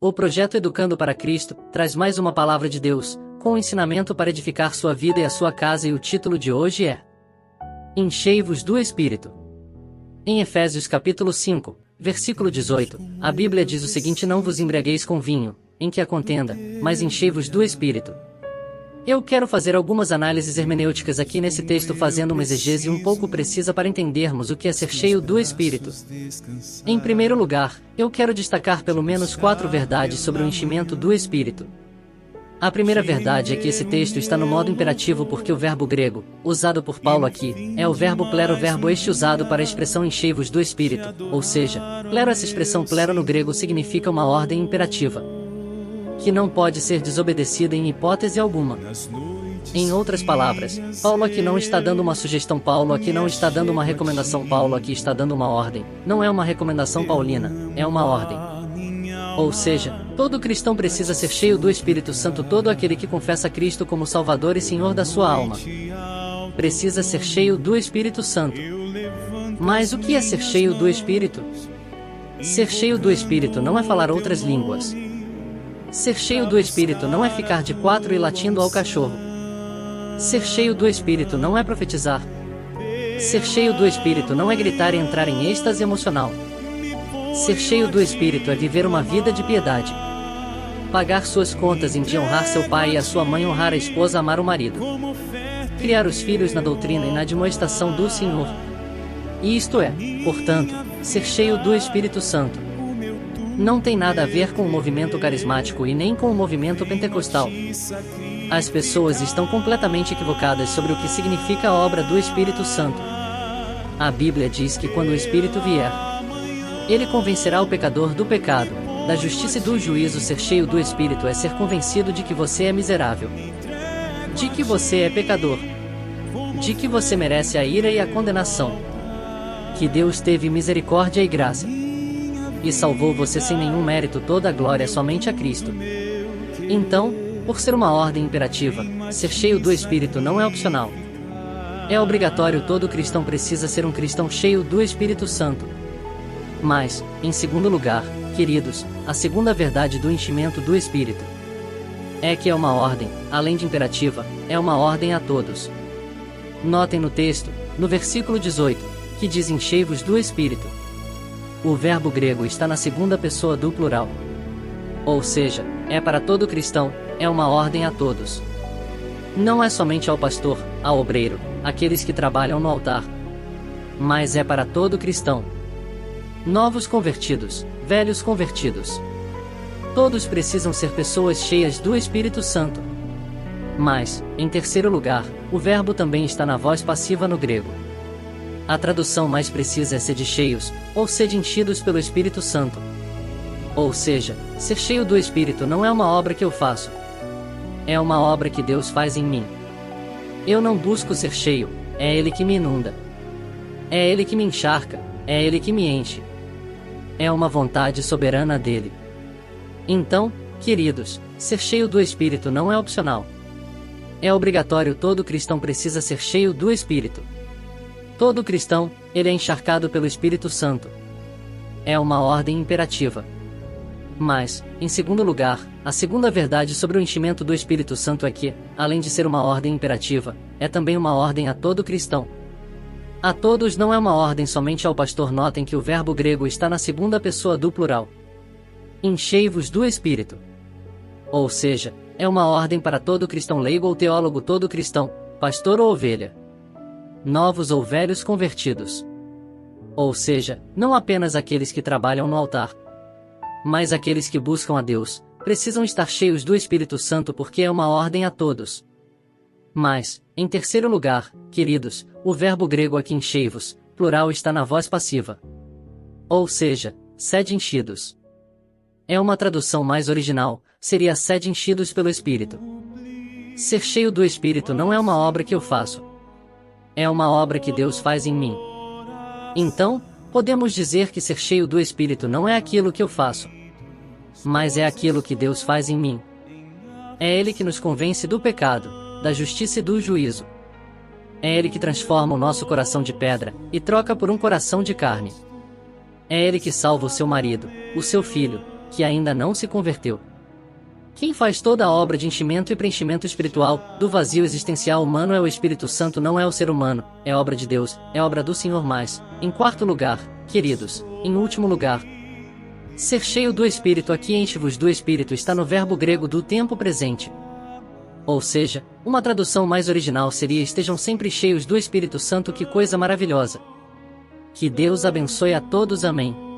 O projeto Educando para Cristo traz mais uma palavra de Deus, com ensinamento para edificar sua vida e a sua casa, e o título de hoje é Enchei-vos do Espírito. Em Efésios capítulo 5, versículo 18, a Bíblia diz o seguinte: não vos embriagueis com vinho, em que há contenda, mas enchei-vos do Espírito. Eu quero fazer algumas análises hermenêuticas aqui nesse texto, fazendo uma exegese um pouco precisa para entendermos o que é ser cheio do Espírito. Em primeiro lugar, eu quero destacar pelo menos 4 verdades sobre o enchimento do Espírito. A primeira verdade é que esse texto está no modo imperativo porque o verbo grego, usado por Paulo aqui, é o verbo plero, o verbo este usado para a expressão enchei-vos do Espírito, ou seja, plero. Essa expressão plero no grego significa uma ordem imperativa, que não pode ser desobedecida em hipótese alguma. Em outras palavras, Paulo aqui não está dando uma sugestão, Paulo aqui não está dando uma recomendação, Paulo aqui está dando uma ordem. Não é uma recomendação paulina, é uma ordem. Ou seja, todo cristão precisa ser cheio do Espírito Santo. Todo aquele que confessa Cristo como Salvador e Senhor da sua alma precisa ser cheio do Espírito Santo. Mas o que é ser cheio do Espírito? Ser cheio do Espírito não é falar outras línguas. Ser cheio do Espírito não é ficar de 4 e latindo ao cachorro. Ser cheio do Espírito não é profetizar. Ser cheio do Espírito não é gritar e entrar em êxtase emocional. Ser cheio do Espírito é viver uma vida de piedade. Pagar suas contas em dia, honrar seu pai e a sua mãe, honrar a esposa, amar o marido. Criar os filhos na doutrina e na admoestação do Senhor. E isto é, portanto, ser cheio do Espírito Santo. Não tem nada a ver com o movimento carismático e nem com o movimento pentecostal. As pessoas estão completamente equivocadas sobre o que significa a obra do Espírito Santo. A Bíblia diz que quando o Espírito vier, ele convencerá o pecador do pecado, da justiça e do juízo. Ser cheio do Espírito é ser convencido de que você é miserável, de que você é pecador, de que você merece a ira e a condenação, que Deus teve misericórdia e graça e salvou você sem nenhum mérito. Toda a glória é somente a Cristo. Então, por ser uma ordem imperativa, ser cheio do Espírito não é opcional. É obrigatório. Todo cristão precisa ser um cristão cheio do Espírito Santo. Mas, em segundo lugar, queridos, a segunda verdade do enchimento do Espírito é que é uma ordem, além de imperativa, é uma ordem a todos. Notem no texto, no versículo 18, que diz enchei-vos do Espírito. O verbo grego está na segunda pessoa do plural. Ou seja, é para todo cristão, é uma ordem a todos. Não é somente ao pastor, ao obreiro, aqueles que trabalham no altar. Mas é para todo cristão. Novos convertidos, velhos convertidos. Todos precisam ser pessoas cheias do Espírito Santo. Mas, em terceiro lugar, o verbo também está na voz passiva no grego. A tradução mais precisa é sede cheios, ou sede enchidos pelo Espírito Santo. Ou seja, ser cheio do Espírito não é uma obra que eu faço. É uma obra que Deus faz em mim. Eu não busco ser cheio, é Ele que me inunda. É Ele que me encharca, é Ele que me enche. É uma vontade soberana dEle. Então, queridos, ser cheio do Espírito não é opcional. É obrigatório. Todo cristão precisa ser cheio do Espírito. Todo cristão, ele é encharcado pelo Espírito Santo. É uma ordem imperativa. Mas, em segundo lugar, a segunda verdade sobre o enchimento do Espírito Santo é que, além de ser uma ordem imperativa, é também uma ordem a todo cristão. A todos, não é uma ordem somente ao pastor. Notem que o verbo grego está na segunda pessoa do plural. Enchei-vos do Espírito. Ou seja, é uma ordem para todo cristão, leigo ou teólogo, todo cristão, pastor ou ovelha, novos ou velhos convertidos. Ou seja, não apenas aqueles que trabalham no altar, mas aqueles que buscam a Deus, precisam estar cheios do Espírito Santo porque é uma ordem a todos. Mas, em terceiro lugar, queridos, o verbo grego aqui enchei-vos, plural, está na voz passiva. Ou seja, sede enchidos. É uma tradução mais original, seria sede enchidos pelo Espírito. Ser cheio do Espírito não é uma obra que eu faço. É uma obra que Deus faz em mim. Então, podemos dizer que ser cheio do Espírito não é aquilo que eu faço, mas é aquilo que Deus faz em mim. É Ele que nos convence do pecado, da justiça e do juízo. É Ele que transforma o nosso coração de pedra e troca por um coração de carne. É Ele que salva o seu marido, o seu filho, que ainda não se converteu. Quem faz toda a obra de enchimento e preenchimento espiritual, do vazio existencial humano é o Espírito Santo, não é o ser humano, é obra de Deus, é obra do Senhor. Mas, em quarto lugar, queridos, em último lugar, ser cheio do Espírito. Aqui enche-vos do Espírito está no verbo grego do tempo presente. Ou seja, uma tradução mais original seria: estejam sempre cheios do Espírito Santo. Que coisa maravilhosa! Que Deus abençoe a todos. Amém.